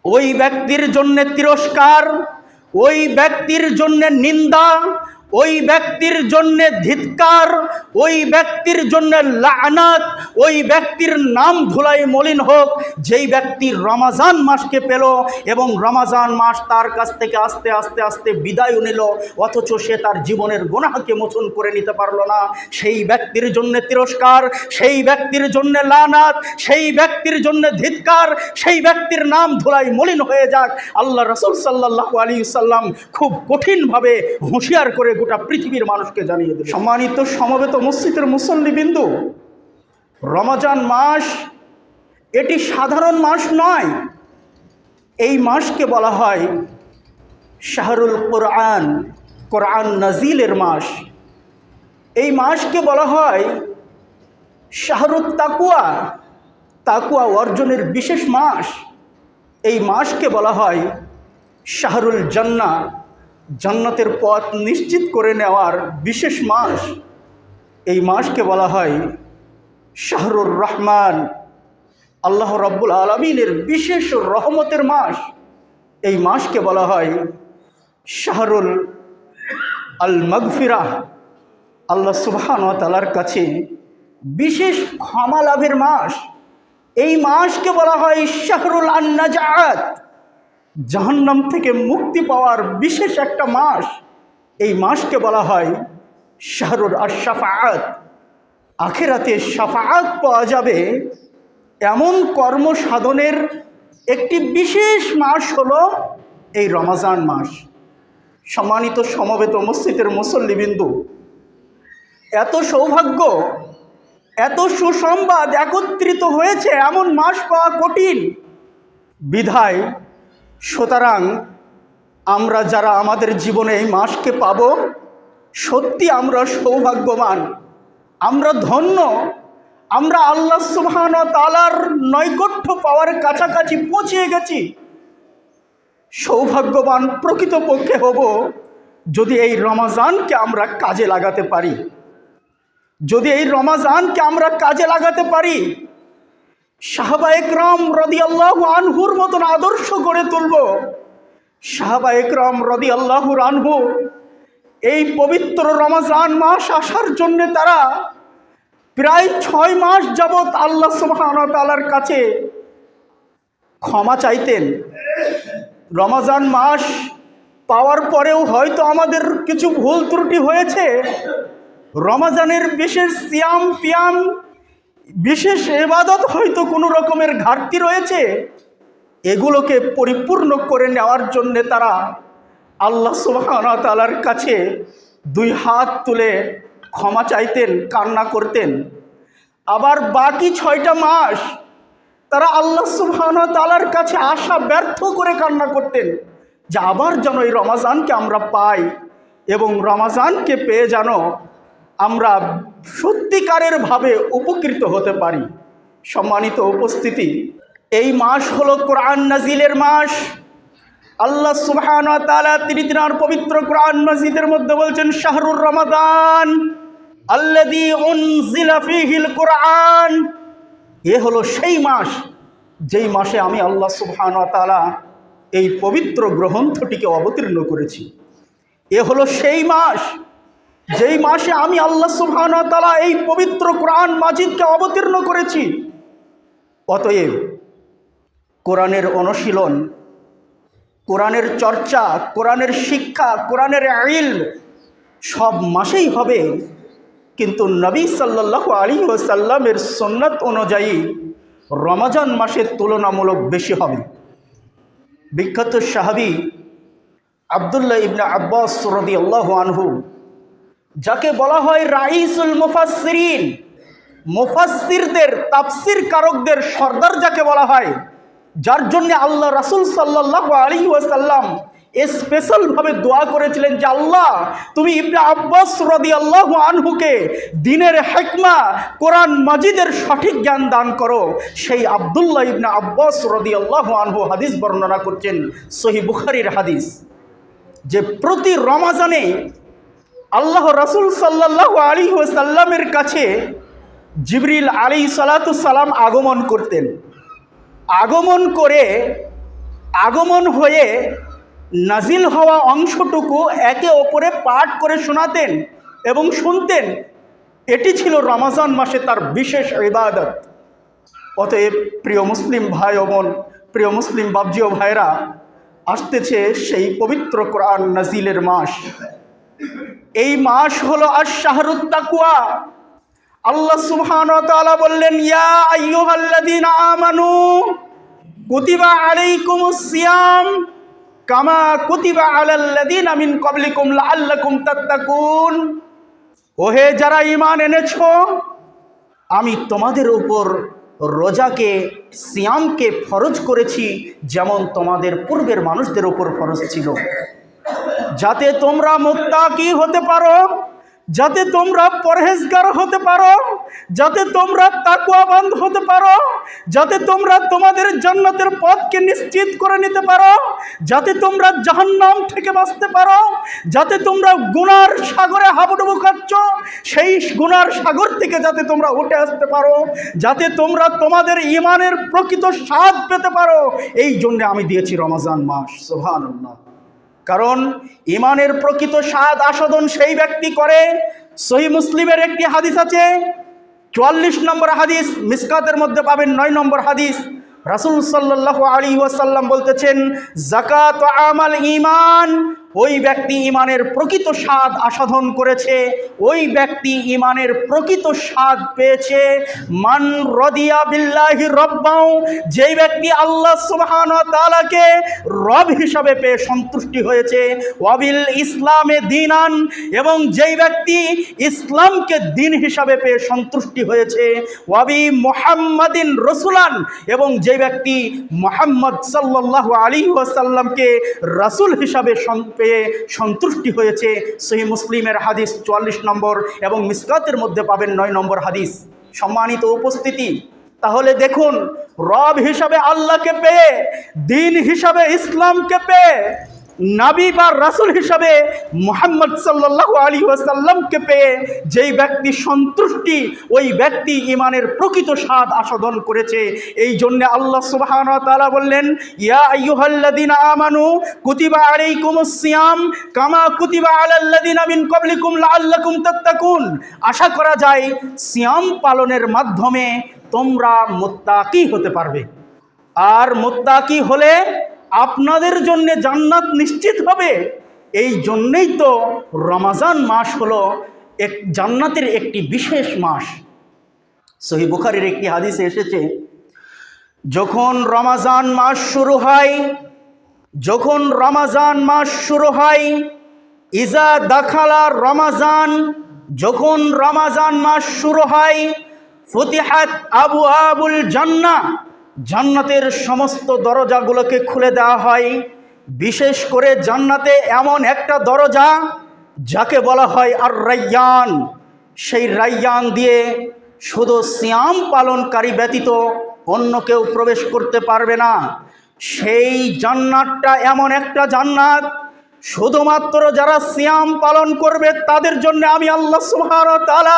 ওই ব্যক্তির জন্য তিরস্কার, ওই ব্যক্তির জন্য নিন্দা, ওই ব্যক্তির জন্য ধিক্কার, ওই ব্যক্তির জন্য লানাত, ওই ব্যক্তির নাম ধুলাই মলিন হোক যেই ব্যক্তি রমাজান মাসকে পেল এবং রমাজান মাস তার কাছ থেকে আস্তে আস্তে আস্তে বিদায় নিল, অথচ সে তার জীবনের গুনাহকে মোচন করে নিতে পারল না। সেই ব্যক্তির জন্য তিরস্কার, সেই ব্যক্তির জন্য লানাত, সেই ব্যক্তির জন্য ধিক্কার, সেই ব্যক্তির নাম ধুলাই মলিন হয়ে যাক। আল্লাহ রাসূল সাল্লাল্লাহু আলাইহি ওয়াসাল্লাম খুব কঠিনভাবে হুঁশিয়ার করে গোটা পৃথিবীর মানুষকে জানিয়ে দেবে। সম্মানিত সমবেত মসজিদের মুসল্লিবৃন্দ, রমজান মাস এটি সাধারণ মাস নয়। এই মাসকে বলা হয় শাহরুল কোরআন, কোরআন নাজিলের মাস। এই মাসকে বলা হয় শাহরুত তাকুয়া, তাকুয়া অর্জনের বিশেষ মাস। এই মাসকে বলা হয় শাহরুল জান্নাহ, জান্নাতের পথ নিশ্চিত করে নেওয়ার বিশেষ মাস। এই মাসকে বলা হয় শাহরুর রহমান, আল্লাহ রাব্বুল আলামিনের বিশেষ রহমতের মাস। এই মাসকে বলা হয় শাহরুল আল মাগফিরাহ, আল্লাহ সুবহানাহু ওয়া তাআলার কাছে বিশেষ ক্ষমা লাভের মাস। এই মাসকে বলা হয় শাহরুল আন নাজাত, জাহান্নাম থেকে মুক্তি পাওয়ার বিশেষ একটা মাস। এই মাসকে বলা হয় শাহরুল আশ-শাফাআত, আখিরাতে শাফাআত পাওয়া যাবে এমন কর্ম সাধনের একটি বিশেষ মাস হলো এই রমজান মাস। সম্মানিত সমবেত মসজিদের মুসল্লিবৃন্দ, এত সৌভাগ্য, এত সুসংবাদ একত্রিত হয়েছে, এমন মাস পাওয়া কঠিন বিধায় সুতরাং আমরা যারা আমাদের জীবনে এই মাসকে পাব, সত্যি আমরা সৌভাগ্যবান, আমরা ধন্য, আমরা আল্লাহ সুবহানাহু ওয়া তাআলার নৈকট্য পাওয়ার কাছাকাছি পৌঁছে গেছি। সৌভাগ্যবান প্রকৃতপক্ষে হব যদি এই রমজানকে আমরা কাজে লাগাতে পারি, যদি এই রমজানকে আমরা কাজে লাগাতে পারি। সাহাবা একরাম রাদিয়াল্লাহু আনহুর মতন আদর্শ গড়ে তুলব। সাহাবা একরাম রাদিয়াল্লাহু আনহু এই পবিত্র রমজান মাস আসার জন্য তারা প্রায় 6 মাস যাবৎ আল্লাহ সুবহানাহু ওয়া তাআলার কাছে ক্ষমা চাইতেন। রমজান মাস পাওয়ার পরেও হয়তো আমাদের কিছু ভুল ত্রুটি হয়েছে, রমজানের বিশেষ সিয়াম পিয়াম, বিশেষ ইবাদত হয়তো কোনো রকমের ঘাটতি রয়েছে, এগুলোকে পরিপূর্ণ করে নেওয়ার জন্য তারা আল্লাহ সুবহানাহু ওয়া তাআলার কাছে 2 হাত তুলে ক্ষমা চাইতেন, কান্না করতেন। আবার বাকি 6টা মাস তারা আল্লাহ সুবহানাহু ওয়া তাআলার কাছে আশা ব্যর্থ করে কান্না করতেন যে আবার যেন এই রমজানকে আমরা পাই এবং রমজানকে পেয়ে যেন আমরা সত্যিকারের ভাবে উপকৃত হতে পারি। সম্মানিত উপস্থিতি, এই মাস হলো কোরআন নাজিলের মাস। আল্লাহ সুবহানাহু ওয়া তাআলা তিনি তার পবিত্র কোরআন মাজিদের মধ্যে বলছেন শাহরুর রমাদান আল্লাযী উনজিলা ফীহিল কোরআন। এ হলো সেই মাস যেই মাসে আমি আল্লাহ সুবহানাহু ওয়া তাআলা এই পবিত্র গ্রন্থটিকে অবতীর্ণ করেছি। এ হলো সেই মাস যেই মাসে আমি আল্লাহ সুবহানাহু ওয়া তাআলা এই পবিত্র কোরআন মাজিদকে অবতীর্ণ করেছি। অতএব কোরআনের অনুশীলন, কোরআনের চর্চা, কোরআনের শিক্ষা, কোরআনের ইলম সব মাসেই হবে, কিন্তু নবী সাল্লাল্লাহু আলাইহি ওয়াসাল্লামের সুন্নাত অনুযায়ী রমজান মাসের তুলনামূলক বেশি হবে। বিখ্যাত সাহাবী আব্দুল্লাহ ইবনে আব্বাস রাদিয়াল্লাহু আনহু, যাকে বলা হয় রাইসুল মুফাসসিরিন, মুফাসসিরদের তাফসীর কারকদের সর্দার যাকে বলা হয়, যার জন্য আল্লাহ রাসূল সাল্লাল্লাহু আলাইহি ওয়াসাল্লাম স্পেশালভাবে দোয়া করেছিলেন যে আল্লাহ তুমি ইবনে আব্বাস রাদিয়াল্লাহু আনহুকে দ্বীনের হিকমা, কোরআন মাজিদের সঠিক জ্ঞান দান করো। সেই আব্দুল্লাহ ইবনে আব্বাস রাদিয়াল্লাহু আনহু হাদিস বর্ণনা করছেন, সহিহ বুখারীর হাদিস, যে প্রতি রমজানে আল্লাহ রাসূল সাল্লাল্লাহু আলাইহি ওয়াসাল্লামের কাছে জিবরিল আলাইহিস সালাতু সালাম আগমন করতেন। আগমন করে আগমন হয়ে নাজিল হওয়া অংশটুকু একে অপরে পাঠ করে শোনাতেন এবং শুনতেন। এটি ছিল রমজান মাসে তার বিশেষ ইবাদত। অতএব প্রিয় মুসলিম ভাই ও বোন, প্রিয় মুসলিম বাবজি ও ভাইরা, আসতেছে সেই পবিত্র কোরআন নাজিলের মাস। এই মাস হলো আশ-শাহরুত তাকওয়া। আল্লাহ সুবহানাহু ওয়া তাআলা বললেন, ইয়া আইয়ুহাল্লাযীনা আমানু কুতিবা আলাইকুমুস সিয়াম কামা কুতিবা আলাল্লাযীনা মিন ক্বাবলিকুম লাআল্লাকুম তাত্তাকুন। ওহে যারা ঈমান এনেছো, আমি তোমাদের উপর রোজাকে, সিয়ামকে ফরজ করেছি যেমন তোমাদের পূর্বের মানুষদের উপর ফরজ ছিল, যাতে তোমরা মুত্তাকি হতে পারো, যাতে তোমরা পরহেজগার হতে পারো, যাতে তোমরা তাকওয়াবান্ধ হতে পারো, যাতে তোমরা তোমাদের জান্নাতের পথকে নিশ্চিত করে নিতে পারো, যাতে তোমরা জাহান্নাম থেকে বাঁচতে পারো, যাতে তোমরা গুনার সাগরে হাবুডুবু খাচ্ছ সেই গুনার সাগর থেকে যাতে তোমরা উঠে আসতে পারো, যাতে তোমরা তোমাদের ঈমানের প্রকৃত স্বাদ পেতে পারো। এই জন্য আমি দিয়েছি রমজান মাস। সুবহানাল্লাহ। কারণ ঈমানের প্রকৃত স্বাদ আস্বাদন সেই ব্যক্তি করে। সহিহ মুসলিমের একটি হাদিস আছে, 44 নম্বর হাদিস, মিসকাতের মধ্যে পাবেন 9 নম্বর হাদিস। রাসূল সাল্লাল্লাহু আলাইহি ওয়াসাল্লাম বলতেছেন, যাকাত আমাল ঈমান, ওই ব্যক্তি ঈমানের প্রকৃত স্বাদ আস্বাদন করেছে, ওই ব্যক্তি ঈমানের প্রকৃত স্বাদ পেয়েছে। মান রাদিয়া বিল্লাহি রাব্বাও, যেই ব্যক্তি আল্লাহ সুবহানাহু ওয়া তাআলাকে রব হিসাবে পেয়ে সন্তুষ্টি হয়েছে, ওয়াবিল ইসলামে দীনান, এবং যেই ব্যক্তি ইসলামকে দিন হিসাবে পেয়ে সন্তুষ্টি হয়েছে, ওয়াবি মুহাম্মাদিন রাসূলান, এবং যে ব্যক্তি মুহাম্মদ সাল্লাল্লাহু আলাইহি ওয়াসাল্লামকে রাসূল হিসাবে পেয়ে সন্তুষ্টি হয়েছে। সহিহ মুসলিমের হাদিস 44 নম্বর এবং মিসকাতের মধ্যে পাবেন 9 নম্বর হাদিস। সম্মানিত উপস্থিতি, তাহলে দেখুন, রব হিসাবে আল্লাহকে পেয়ে, দিন হিসাবে ইসলামকে পেয়ে, নবী বা রাসূল হিসাবে মুহাম্মদ সাল্লাল্লাহু আলাইহি ওয়াসাল্লামকে পেয়ে যেই ব্যক্তি সন্তুষ্টি, ওই ব্যক্তি ঈমানের প্রকৃত স্বাদ আস্বাদন করেছে। এই জন্য আল্লাহ সুবহানাহু ওয়া তাআলা বললেন, ইয়া আইয়ুহাল্লাযীনা আমানু কুতিবা আলাইকুমুস সিয়াম কামা কুতিবা আলাল্লাযীনা মিন ক্বাবলিকুম লাআল্লাকুম তাত্তাকুন। আশা করা যায় সিয়াম পালনের মাধ্যমে তোমরা মুত্তাকি হতে পারবে, আর মুত্তাকি হলে আপনাদের জন্য জান্নাত নিশ্চিত হবে। এই জন্যই তো রমজান মাস হলো জান্নাতের একটি বিশেষ মাস। সহিহ বুখারীর একটি হাদিসে এসেছে, যখন রমজান মাস শুরু হয়, যখন রমজান মাস শুরু হয়, ইজা দাখালা রমজান, যখন রমজান মাস শুরু হয়, ফুতিহাত আবওয়াবুল জান্নাহ, জান্নাতের সমস্ত দরজাগুলোকে খুলে দেওয়া হয়। বিশেষ করে জান্নাতে এমন একটা দরজা যাকে বলা হয় আর রায়্যান, সেই রায়্যান দিয়ে শুধু সিয়াম পালনকারী ব্যতীত অন্য কেউ প্রবেশ করতে পারবে না। সেই জান্নাতটা এমন একটা জান্নাত, শুধুমাত্র যারা সিয়াম পালন করবে তাদের জন্য আমি আল্লাহ সুবহানাহু ওয়া তাআলা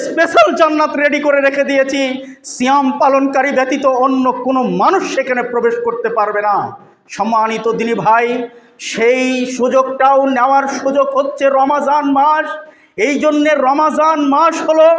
স্পেশাল জান্নাত রেডি করে রেখে দিয়েছি। সিয়াম পালনকারী ব্যতীত অন্য কোনো মানুষ সেখানে প্রবেশ করতে পারবে না। সম্মানিত দিনী ভাই, সেই সুযোগটাও নেওয়ার সুযোগ হচ্ছে রমজান মাস। এই জন্যে রমজান মাস হলো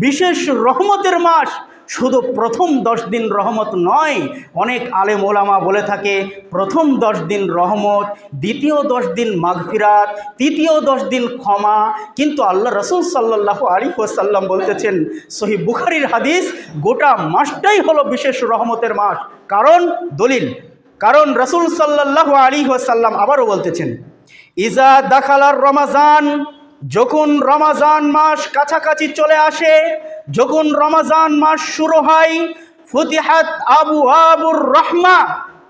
বিশেষ রহমতের মাস। শুধু প্রথম 10 দিন রহমত নয়, অনেক আলেম ওলামা বলে থাকে প্রথম 10 দিন রহমত, দ্বিতীয় 10 দিন মাগফিরাত, তৃতীয় 10 দিন ক্ষমা। কিন্তু আল্লাহ রাসূল সাল্লাল্লাহু আলাইহি ওয়াসাল্লাম বলতেছেন, সহিহ বুখারীর হাদিস, গোটা মাসটাই হলো বিশেষ রহমতের মাস। কারণ দলিল, কারণ রাসূল সাল্লাল্লাহু আলাইহি ওয়াসাল্লাম আবারও বলতেছেন, ইজা দাখালার রমাজান, যখন রমজান মাস কাছাকাছি চলে আসে, যখন রমজান মাস শুরু হয়, ফুতিহাত আবওয়াবুর রাহমা,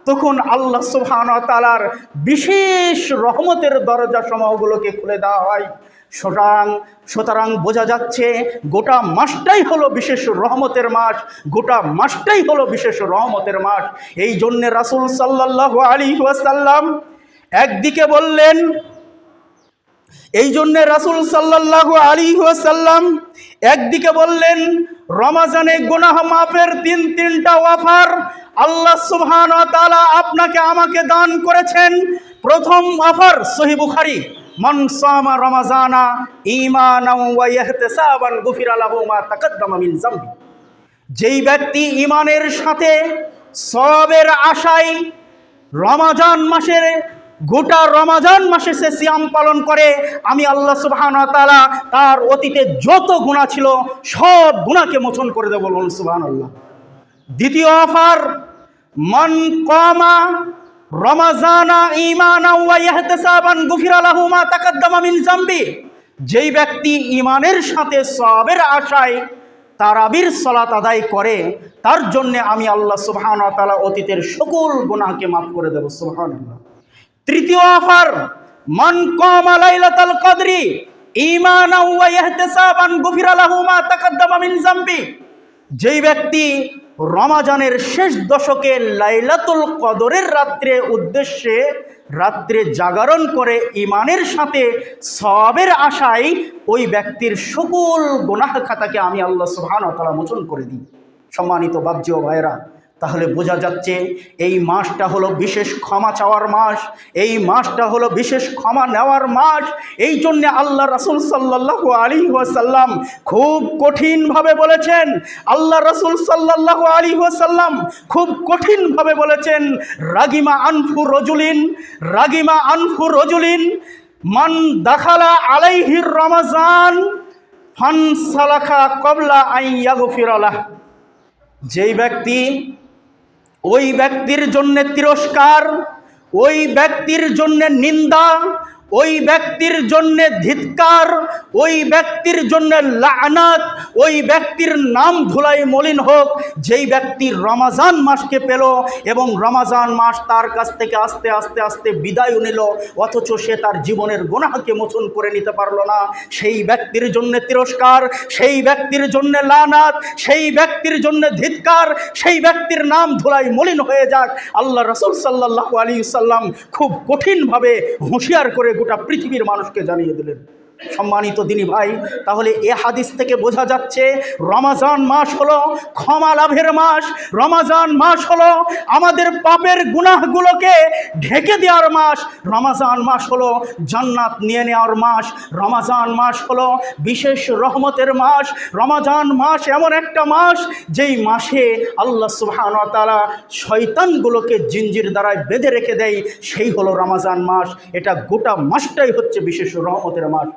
তখন আল্লাহ সুবহানাহু ওয়া তাআলার বিশেষ রহমতের দরজা সমূহগুলোকে খুলে দেওয়া হয়। সুতরাং বোঝা যাচ্ছে গোটা মাসটাই হলো বিশেষ রহমতের মাস, গোটা মাসটাই হলো বিশেষ রহমতের মাস। এই জন্যে রাসূল সাল্লাল্লাহু আলাইহি ওয়াসাল্লাম একদিকে বললেন, এই জন্যে রাসূল সাল্লাল্লাহু আলাইহি ওয়াসাল্লাম একদিকে বললেন রমাজানে গুনাহ মাফের তিনটা অফার আল্লাহ সুবহানাহু ওয়া তাআলা আপনাকে আমাকে দান করেছেন। প্রথম অফার সহিহ বুখারী, মান সামা রমাজানা ঈমানান ওয়া ইহতিসাবান গুফিরা লাহু মা তাকাদ্দামা মিন যামবি। যেই ব্যক্তি ঈমানের সাথে সওয়াবের আশায় রমাজান মাসের গোটা রমাজান মাসে সে সিয়াম পালন করে, আমি আল্লাহ সুবহানাহু ওয়া তাআলা তার অতীতে যত গুনাহ ছিল সব গুনাহকে মোচন করে দেব, বলুন সুবহানাল্লাহ। দ্বিতীয় অফার, মান কামা রমাজানা ঈমানান ওয়া ইহতিসাবান গুফিরা লাহু মা তাকাদ্দামা মিন যামবি। যেই ব্যক্তি ঈমানের সাথে সওয়াবের আশায় তারাবির সালাত আদায় করে, তার জন্য আমি আল্লাহ সুবহানাহু ওয়া তাআলা অতীতের সকল গুনাহকে মাফ করে দেব, সুবহানাল্লাহ। তৃতীয় অফার, মান কামা লাইলাতুল কদরি ঈমানান ওয়া ইহতিসাবান গুফিরা লাহু মা তাকাদ্দামা মিন যামবি। যেই ব্যক্তি রমাজানের শেষ দশকে লাইলাতুল কদরের রাত্রে উদ্দেশ্যে রাত্রে জাগরণ করে ঈমানের সাথে সওয়াবের আশায়, ওই ব্যক্তির সকল গুনাহ খাতাকে আমি আল্লাহ সুবহানাহু ওয়া তাআলা মোচন করে দিই। সম্মানিত বাপজি ও ভাইরা, তাহলে বোঝা যাচ্ছে এই মাসটা হলো বিশেষ ক্ষমা চাওয়ার মাস, এই মাসটা হলো বিশেষ ক্ষমা নেওয়ার মাস। এই জন্যে আল্লাহ রাসূল সাল্লাল্লাহু আলাইহি ওয়াসাল্লাম খুব কঠিনভাবে বলেছেন, আল্লাহ রাসূল সাল্লাল্লাহু আলাইহি ওয়াসাল্লাম খুব কঠিনভাবে বলেছেন, রাগিমা আনফু রজুলিন মান দাখালা আলাইহির রমাজান ফানসালাখা ক্বাবলা আন ইয়াগফিরা লাহ। যেই ব্যক্তি, ওই ব্যক্তির জন্য তিরস্কার, ওই ব্যক্তির জন্য নিন্দা, ওই ব্যক্তির জন্য ধিক্কার, ওই ব্যক্তির জন্য লাআনাত, ওই ব্যক্তির নাম ধুলাই মলিন হোক, যেই ব্যক্তি রমাজান মাসকে পেল এবং রমাজান মাস তার কাছ থেকে আস্তে আস্তে আস্তে বিদায় নিল, অথচ সে তার জীবনের গুনাহকে মোচন করে নিতে পারল না, সেই ব্যক্তির জন্য তিরস্কার, সেই ব্যক্তির জন্য লানাত, সেই ব্যক্তির জন্য ধিক্কার, সেই ব্যক্তির নাম ধুলাই মলিন হয়ে যাক। আল্লাহ রাসূল সাল্লাল্লাহু আলাইহি ওয়াসাল্লাম খুব কঠিনভাবে হুঁশিয়ার করে গোটা পৃথিবীর মানুষকে জানিয়ে দিলেন। সম্মানিত দিনী ভাই, তাহলে এ হাদিস থেকে বোঝা যাচ্ছে রমাজান মাস হলো ক্ষমা লাভের মাস, রমাজান মাস হলো আমাদের পাপের গুনাহগুলোকে ঢেকে দেওয়ার মাস, রমাজান মাস হলো জান্নাত নিয়ে নেওয়ার মাস, রমাজান মাস হলো বিশেষ রহমতের মাস, রমাজান মাস এমন একটা মাস যেই মাসে আল্লাহ সুবহানাহু ওয়া তাআলা শয়তানগুলোকে জিঞ্জির দ্বারায় বেঁধে রেখে দেয়, সেই হলো রমাজান মাস। এটা গোটা মাসটাই হচ্ছে বিশেষ রহমতের মাস।